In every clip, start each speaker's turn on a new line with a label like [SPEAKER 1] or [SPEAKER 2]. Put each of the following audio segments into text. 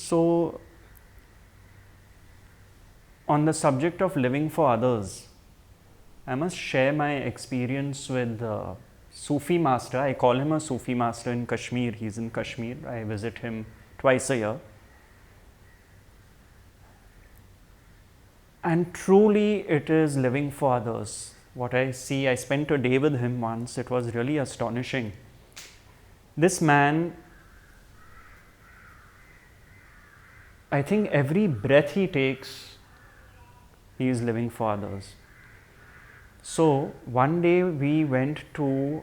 [SPEAKER 1] So, on the subject of living for others, I must share my experience with Sufi master. I call him a Sufi master in Kashmir. He's in Kashmir. I visit him twice a year. And truly it is living for others. What I see, I spent a day with him once. It was really astonishing. This man, I think every breath he takes, he is living for others. So one day we went to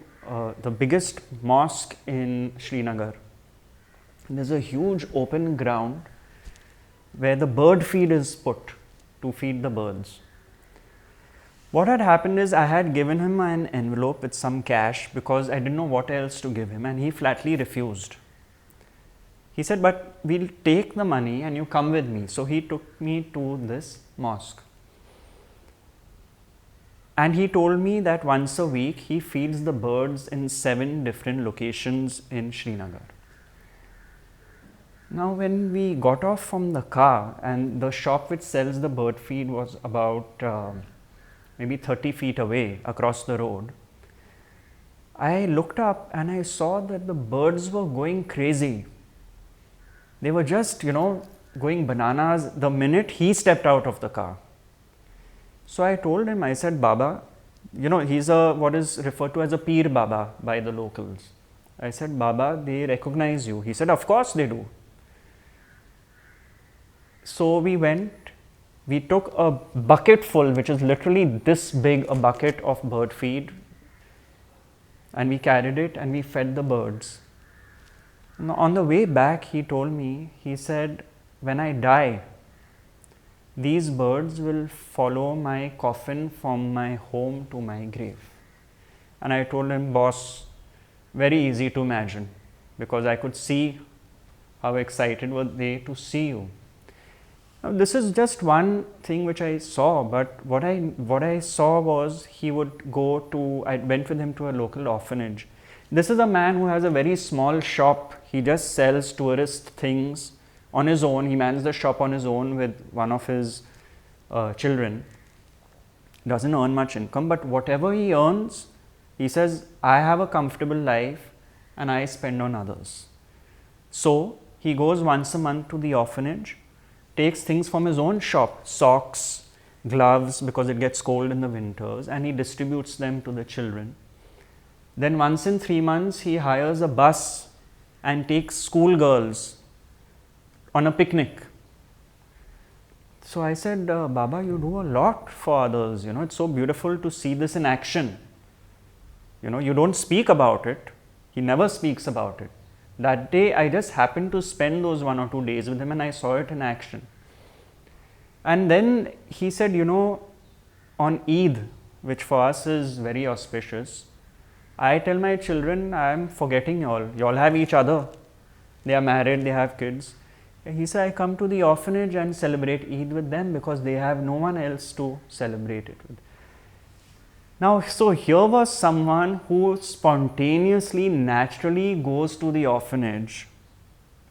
[SPEAKER 1] the biggest mosque in Srinagar. There's a huge open ground where the bird feed is put to feed the birds. What had happened is I had given him an envelope with some cash because I didn't know what else to give him, and he flatly refused. He said, but we'll take the money and you come with me. So he took me to this mosque. And he told me that once a week he feeds the birds in 7 different locations in Srinagar. Now when we got off from the car, and the shop which sells the bird feed was about maybe 30 feet away across the road, I looked up and I saw that the birds were going crazy. They were just, going bananas the minute he stepped out of the car. So I told him, I said, Baba, he's what is referred to as a Pir Baba by the locals. I said, Baba, they recognize you. He said, of course they do. So we went, we took a bucket full, which is literally this big, a bucket of bird feed, and we carried it and we fed the birds. Now, on the way back, he told me, he said, when I die, these birds will follow my coffin from my home to my grave. And I told him, boss, very easy to imagine, because I could see how excited were they to see you. Now, this is just one thing which I saw, but what I saw was I went with him to a local orphanage. This is a man who has a very small shop. He just sells tourist things on his own. He manages the shop on his own with one of his children. Doesn't earn much income, but whatever he earns, he says, I have a comfortable life and I spend on others. So he goes once a month to the orphanage, takes things from his own shop, socks, gloves, because it gets cold in the winters, and he distributes them to the children. Then once in 3 months, he hires a bus and takes schoolgirls on a picnic. So I said, Baba, you do a lot for others. It's so beautiful to see this in action. You don't speak about it. He never speaks about it. That day, I just happened to spend those 1 or 2 days with him and I saw it in action. And then he said, on Eid, which for us is very auspicious, I tell my children, I am forgetting y'all. Y'all have each other. They are married, they have kids. He said, I come to the orphanage and celebrate Eid with them because they have no one else to celebrate it with. Now, so here was someone who spontaneously, naturally goes to the orphanage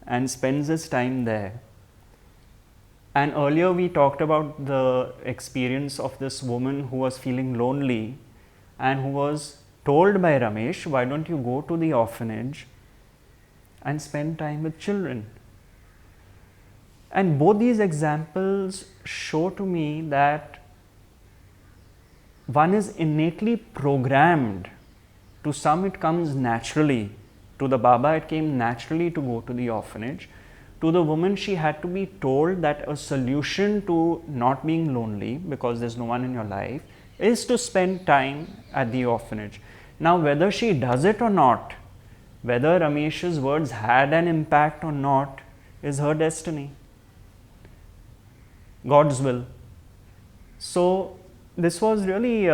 [SPEAKER 1] and spends his time there. And earlier we talked about the experience of this woman who was feeling lonely and who was told by Ramesh, why don't you go to the orphanage and spend time with children? And both these examples show to me that one is innately programmed. To some it comes naturally. To the Baba it came naturally to go to the orphanage. To the woman, she had to be told that a solution to not being lonely, because there's no one in your life, is to spend time at the orphanage. Now, whether she does it or not, whether Ramesh's words had an impact or not, is her destiny. God's will. So, this was really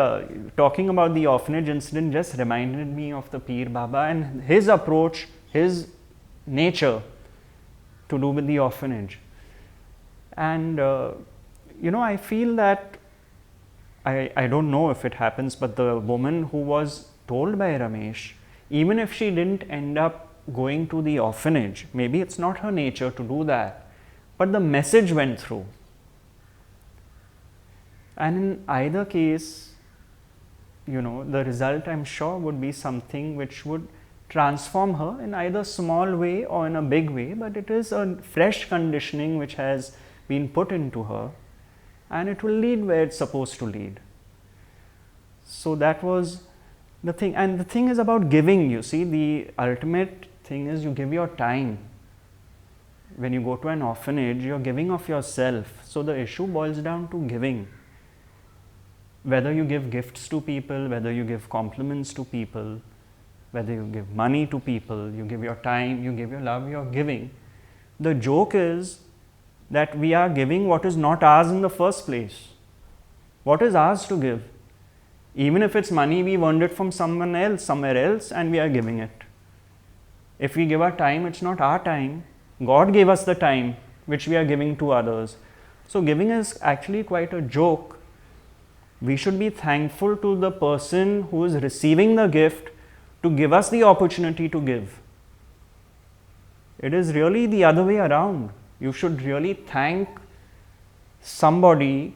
[SPEAKER 1] talking about the orphanage incident just reminded me of the Pir Baba and his approach, his nature to do with the orphanage. And I feel that I don't know if it happens, but the woman who was told by Ramesh, even if she didn't end up going to the orphanage, maybe it's not her nature to do that, but the message went through. And in either case, the result, I'm sure, would be something which would transform her in either small way or in a big way, but it is a fresh conditioning which has been put into her, and it will lead where it's supposed to lead. So that was the thing. And the thing is about giving. You see, the ultimate thing is you give your time. When you go to an orphanage, you're giving of yourself. So the issue boils down to giving. Whether you give gifts to people, whether you give compliments to people, whether you give money to people, you give your time, you give your love, you're giving. The joke is that we are giving what is not ours in the first place. What is ours to give? Even if it's money, we've earned it from someone else, somewhere else, and we are giving it. If we give our time, it's not our time. God gave us the time which we are giving to others. So giving is actually quite a joke. We should be thankful to the person who is receiving the gift to give us the opportunity to give. It is really the other way around. You should really thank somebody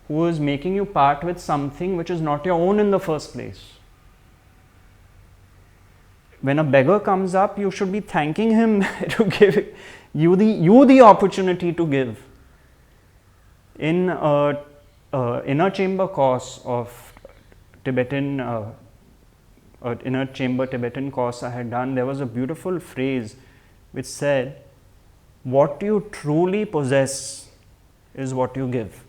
[SPEAKER 1] who is making you part with something which is not your own in the first place. When a beggar comes up, you should be thanking him to give you the opportunity to give. In inner chamber course of Tibetan, inner chamber Tibetan course I had done, there was a beautiful phrase which said, "What you truly possess is what you give."